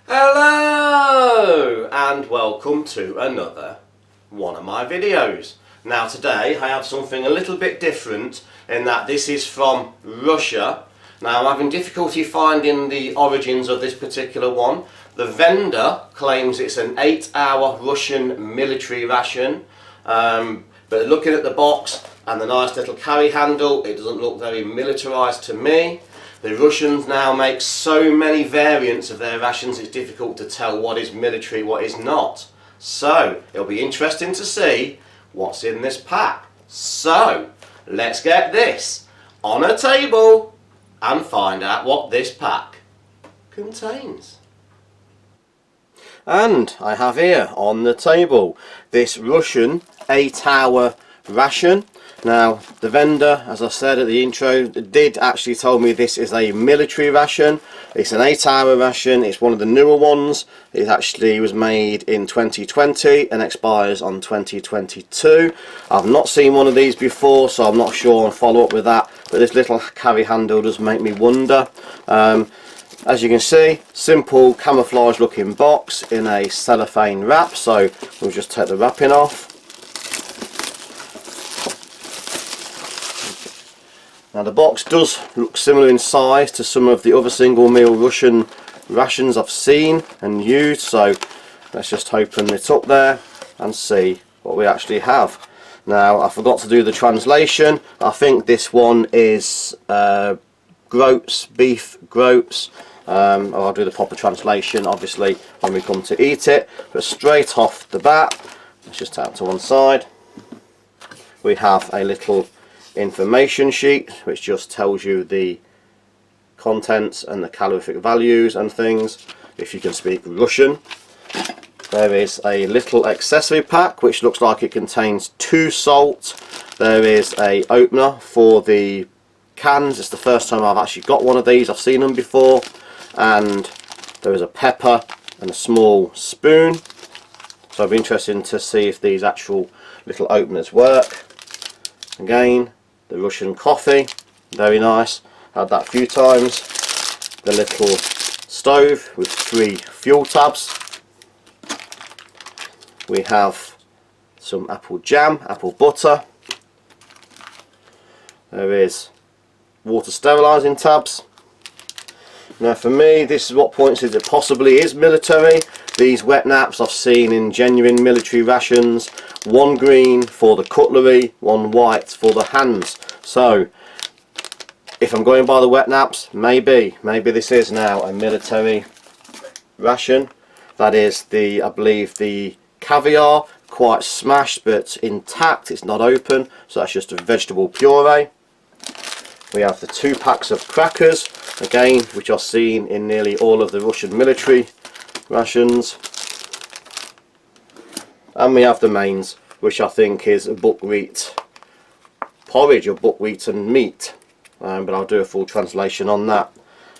Hello and welcome to another one of my videos. Now today I have something a little bit different in that this is from Russia. Now I'm having difficulty finding the origins of this particular one. The vendor claims it's an 8-hour Russian military ration, but looking at the box and the nice little carry handle, it doesn't look very militarized to me. The Russians now make so many variants of their rations it's difficult to tell what is military, what is not. So it'll be interesting to see what's in this pack. So let's get this on a table and find out what this pack contains. And I have here on the table this Russian 8-hour ration. Now the vendor, as I said at the intro, did actually tell me this is a military ration. It's an 8-hour ration. It's one of the newer ones. It actually was made in 2020 and expires on 2022. I've not seen one of these before, so I'm not sure I'll follow up with that, but this little carry handle does make me wonder. As you can see, simple camouflage looking box in a cellophane wrap, so we'll just take the wrapping off. Now the box does look similar in size to some of the other single meal Russian rations I've seen and used, so let's just open it up there and see what we actually have. Now I forgot to do the translation. I think this one is groats, beef groats. I'll do the proper translation obviously when we come to eat it, but straight off the bat, let's just take it to one side. We have a little information sheet which just tells you the contents and the calorific values and things if you can speak Russian. There is a little accessory pack which looks like it contains 2 salt. There is a opener for the cans. It's the first time I've actually got one of these. I've seen them before. And there is a pepper and a small spoon. So it'll be interesting to see if these actual little openers work. Again, the Russian coffee, very nice, had that a few times. The little stove with 3 fuel tabs. We have some apple jam, apple butter. There is water sterilising tabs. Now for me, this is what points it possibly is military. These wet naps I've seen in genuine military rations. 1 green for the cutlery, 1 white for the hands. So if I'm going by the wet naps, maybe this is now a military ration. That is the, I believe, the caviar, quite smashed but intact, it's not open, so that's just a vegetable puree. We have the 2 packs of crackers, again, which are seen in nearly all of the Russian military rations. And we have the mains, which I think is buckwheat porridge or buckwheat and meat, but I'll do a full translation on that.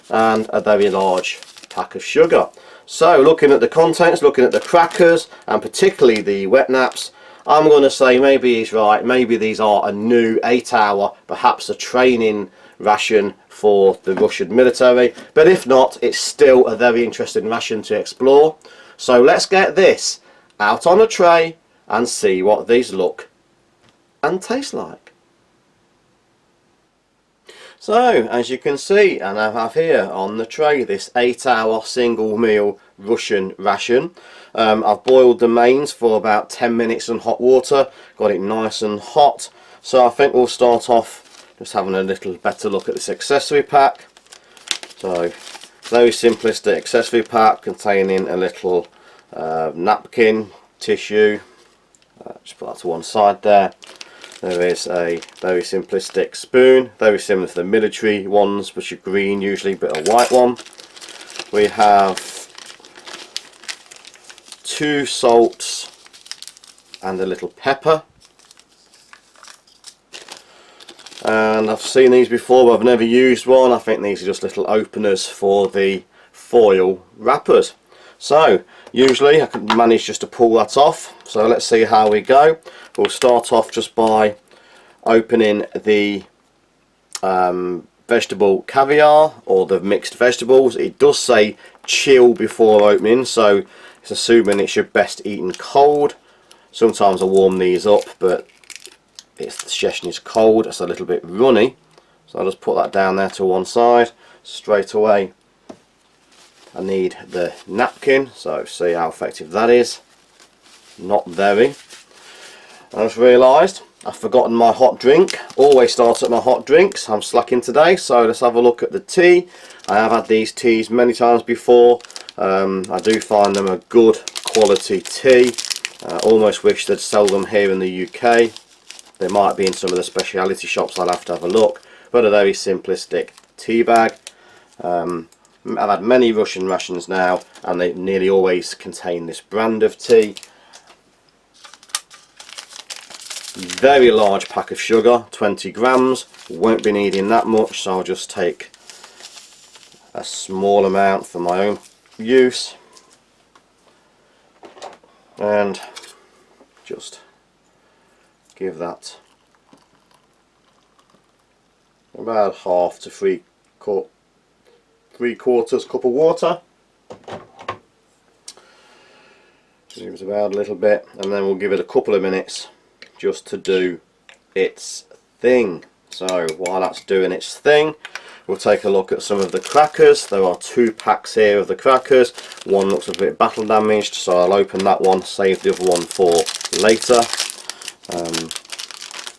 And a very large pack of sugar. So looking at the contents, looking at the crackers, and particularly the wet naps, I'm going to say maybe he's right. Maybe these are a new 8-hour, perhaps a training ration for the Russian military. But if not, it's still a very interesting ration to explore. So let's get this out on a tray and see what these look and taste like. So as you can see, and I have here on the tray this 8-hour single meal Russian ration. I've boiled the mains for about 10 minutes in hot water, got it nice and hot. So I think we'll start off just having a little better look at this accessory pack. So very simplistic accessory pack containing a little napkin, tissue. Just put that to one side there. There is a very simplistic spoon, very similar to the military ones, which are green usually, but a white one. We have 2 salts and a little pepper. And I've seen these before, but I've never used one. I think these are just little openers for the foil wrappers. So usually I can manage just to pull that off, so let's see how we go. We'll start off just by opening the vegetable caviar or the mixed vegetables. It does say chill before opening, so it's assuming it should best eaten cold. Sometimes I warm these up, but the suggestion is cold. It's a little bit runny, so I'll just put that down there to one side. Straight away I need the napkin, so see how effective that is. Not very. I just realised I've forgotten my hot drink. Always start at my hot drinks. I'm slacking today, so let's have a look at the tea. I have had these teas many times before. I do find them a good quality tea. I almost wish they'd sell them here in the UK. They might be in some of the speciality shops. I'll have to have a look. But a very simplistic tea bag. I've had many Russian rations now, and they nearly always contain this brand of tea. Very large pack of sugar, 20 grams. Won't be needing that much, so I'll just take a small amount for my own use and just give that about half to three quarters cup of water. Give it about a little bit, and then we'll give it a couple of minutes just to do its thing. So while that's doing its thing, we'll take a look at some of the crackers. There are 2 packs here of the crackers. One looks a bit battle damaged, so I'll open that one, save the other one for later.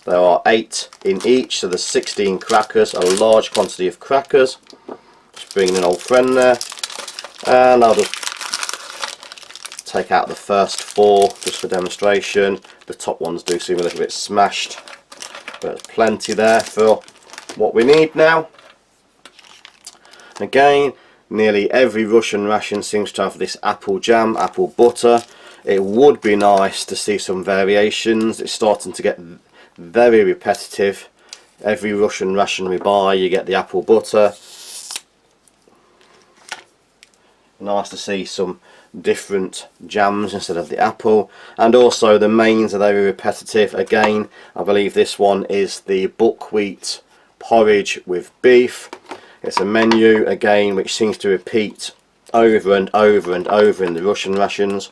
There are 8 in each, so there's 16 crackers, a large quantity of crackers. Just bringing an old friend there, and I'll just take out the first 4 just for demonstration. The top ones do seem a little bit smashed, but there's plenty there for what we need now. Again, nearly every Russian ration seems to have this apple jam, apple butter. It would be nice to see some variations. It's starting to get very repetitive. Every Russian ration we buy, you get the apple butter. Nice to see some different jams instead of the apple, and also the mains are very repetitive. Again, I believe this one is the buckwheat porridge with beef. It's a menu again which seems to repeat over and over and over in the Russian rations.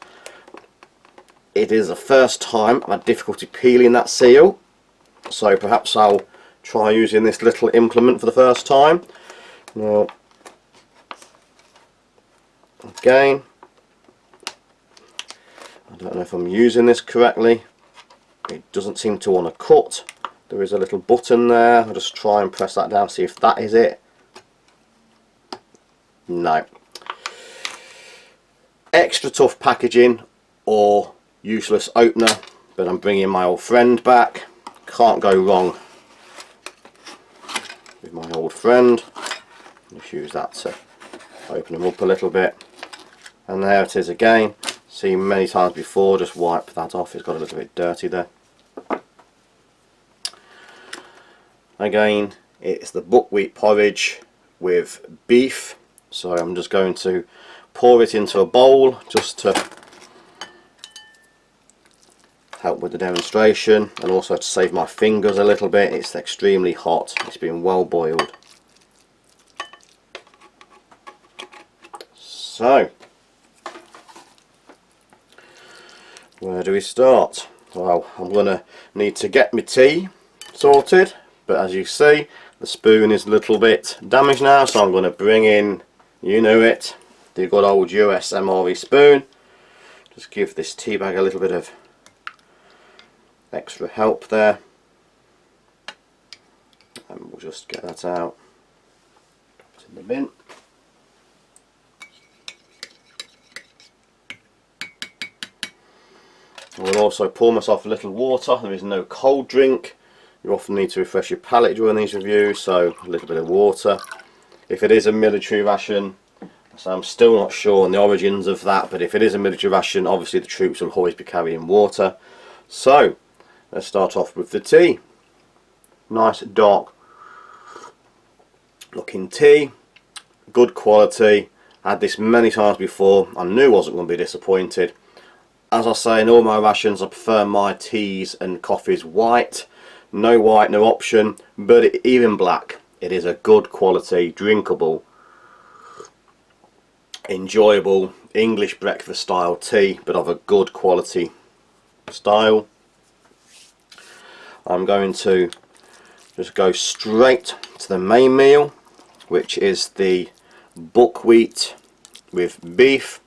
It is the first time I've had difficulty peeling that seal, so perhaps I'll try using this little implement for the first time. Now again, I don't know if I'm using this correctly. It doesn't seem to want to cut. There is a little button there. I'll just try and press that down, see if that is it. No. Extra tough packaging or useless opener, but I'm bringing my old friend back. Can't go wrong with my old friend. Just use that to open them up a little bit. And there it is again. Seen many times before, just wipe that off. It's got a little bit dirty there. Again, it's the buckwheat porridge with beef. So I'm just going to pour it into a bowl just to help with the demonstration, and also to save my fingers a little bit. It's extremely hot. It's been well boiled. So where do we start? Well, I'm going to need to get my tea sorted, but as you see, the spoon is a little bit damaged now, so I'm going to bring in, you know it, the good old US MRE spoon. Just give this tea bag a little bit of extra help there, and we'll just get that out. Put it in the bin. I will also pour myself a little water. There is no cold drink. You often need to refresh your palate during these reviews, so a little bit of water. If it is a military ration, so I'm still not sure on the origins of that, but if it is a military ration, obviously the troops will always be carrying water. So let's start off with the tea. Nice dark looking tea, good quality. I had this many times before. I knew I wasn't going to be disappointed. As I say, in all my rations I prefer my teas and coffees white. No white, no option, but even black it is a good quality, drinkable, enjoyable English breakfast style tea, but of a good quality style. I'm going to just go straight to the main meal, which is the buckwheat with beef.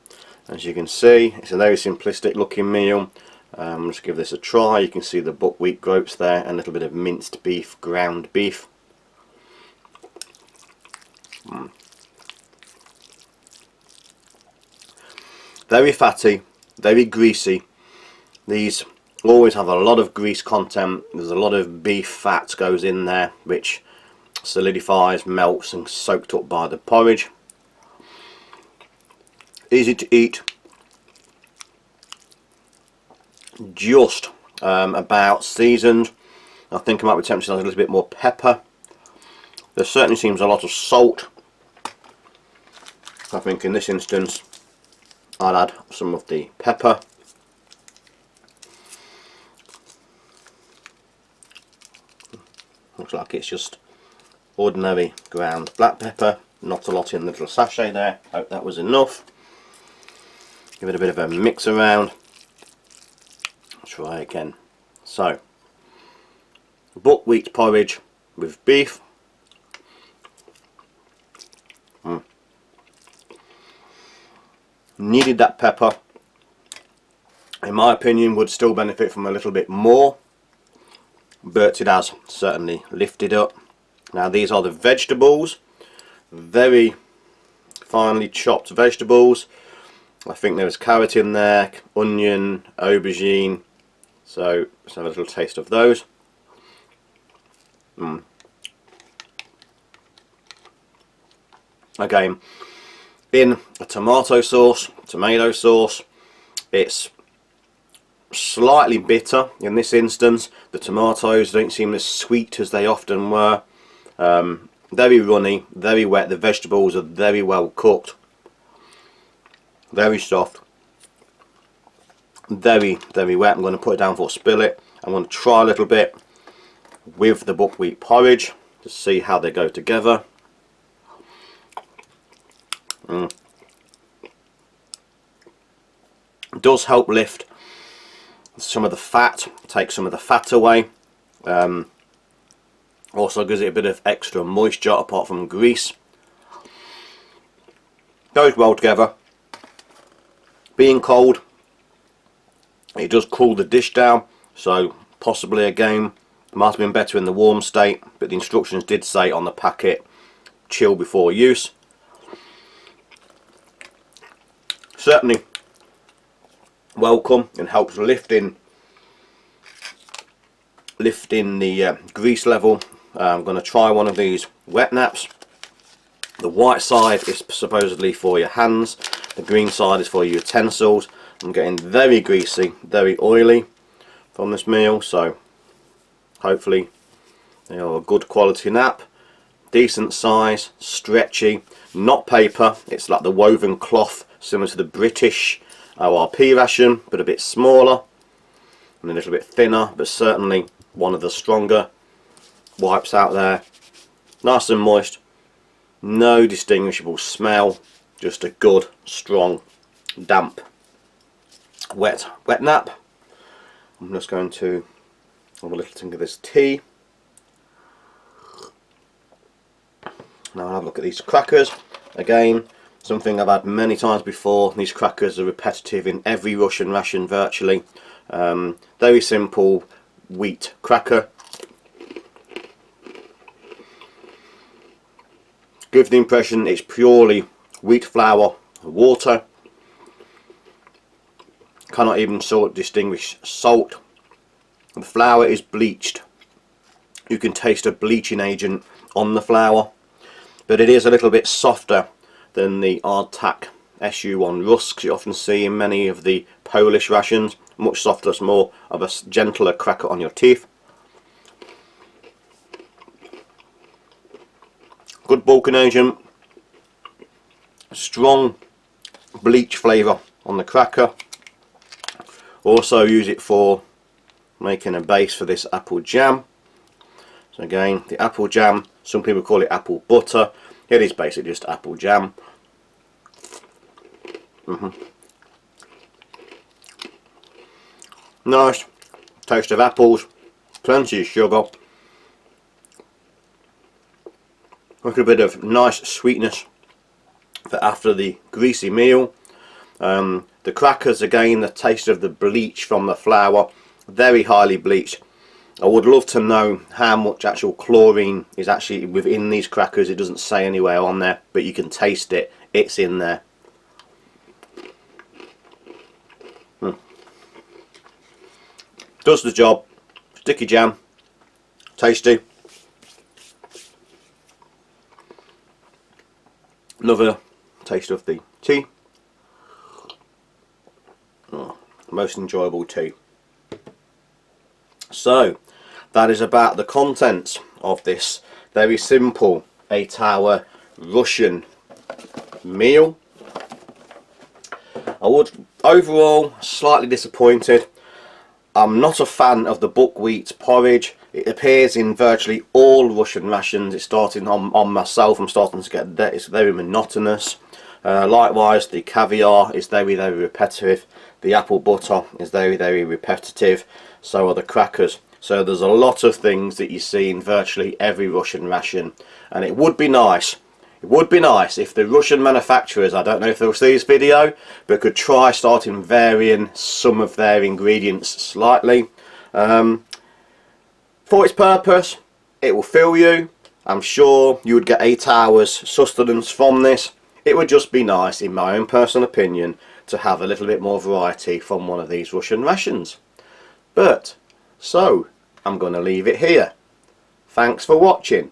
As you can see, it's a very simplistic looking meal. Just give this a try. You can see the buckwheat groats there and a little bit of minced beef, ground beef. Very fatty, very greasy. These always have a lot of grease content. There's a lot of beef fat goes in there, which solidifies, melts and soaked up by the porridge. Easy to eat. Just about seasoned. I think I might be tempted to add a little bit more pepper. There certainly seems a lot of salt. I think in this instance I'll add some of the pepper. Looks like it's just ordinary ground black pepper, not a lot in the little sachet there. Hope that was enough. Give it a bit of a mix around. Try again. So, buckwheat porridge with beef. Needed that pepper. In my opinion, would still benefit from a little bit more, but it has certainly lifted up. Now these are the vegetables, very finely chopped vegetables. I think there was carrot in there, onion, aubergine, so let's have a little taste of those. Again, in a tomato sauce, it's slightly bitter in this instance. The tomatoes don't seem as sweet as they often were. Very runny, very wet. The vegetables are very well cooked, very soft, very wet. I'm going to put it down for a spill it. I'm going to try a little bit with the buckwheat porridge to see how they go together. It does help lift some of the fat, take some of the fat away. Also gives it a bit of extra moisture apart from grease. Goes well together. Being cold, it does cool the dish down, so possibly again might have been better in the warm state, but the instructions did say on the packet chill before use. Certainly welcome and helps lifting the grease level. I'm going to try one of these wet naps. The white side is supposedly for your hands, the green side is for your utensils. I'm getting very greasy, very oily from this meal, so hopefully they are a good quality nap. Decent size, stretchy, not paper, it's like the woven cloth similar to the British ORP ration, but a bit smaller and a little bit thinner, but certainly one of the stronger wipes out there. Nice and moist, no distinguishable smell, just a good, strong, damp, wet nap. I'm just going to have a little think of this tea. Now I'll have a look at these crackers. Again, something I've had many times before. These crackers are repetitive in every Russian ration virtually. Very simple wheat cracker. Gives the impression it's purely wheat flour and water. Cannot even distinguish salt. The flour is bleached. You can taste a bleaching agent on the flour, but it is a little bit softer than the Ardtak SU1 rusks you often see in many of the Polish rations. Much softer, it's more of a gentler cracker on your teeth. Good bulking agent, strong bleach flavour on the cracker. Also use it for making a base for this apple jam. So again, the apple jam, some people call it apple butter. It is basically just apple jam. Nice taste of apples, plenty of sugar, a little bit of nice sweetness for after the greasy meal. The crackers, again, the taste of the bleach from the flour, very highly bleached. I would love to know how much actual chlorine is actually within these crackers. It doesn't say anywhere on there, but you can taste it. It's in there. Does the job. Sticky jam. Tasty. Another taste of the tea. Most enjoyable tea. So that is about the contents of this very simple 8-hour Russian meal. I would overall slightly disappointed. I'm not a fan of the buckwheat porridge. It appears in virtually all Russian rations. It's starting on myself. I'm starting to get that. It's very monotonous. Likewise, the caviar is very repetitive. The apple butter is very repetitive. So are the crackers. So there's a lot of things that you see in virtually every Russian ration, and it would be nice. It would be nice if the Russian manufacturers, I don't know if they'll see this video, but could try starting varying some of their ingredients slightly. For its purpose, it will fill you. I'm sure you would get 8 hours sustenance from this. It would just be nice, in my own personal opinion, to have a little bit more variety from one of these Russian rations. But, so, I'm going to leave it here. Thanks for watching.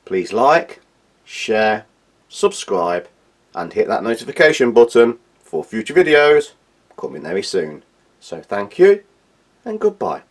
Please like, share, subscribe and hit that notification button for future videos coming very soon. So thank you and goodbye.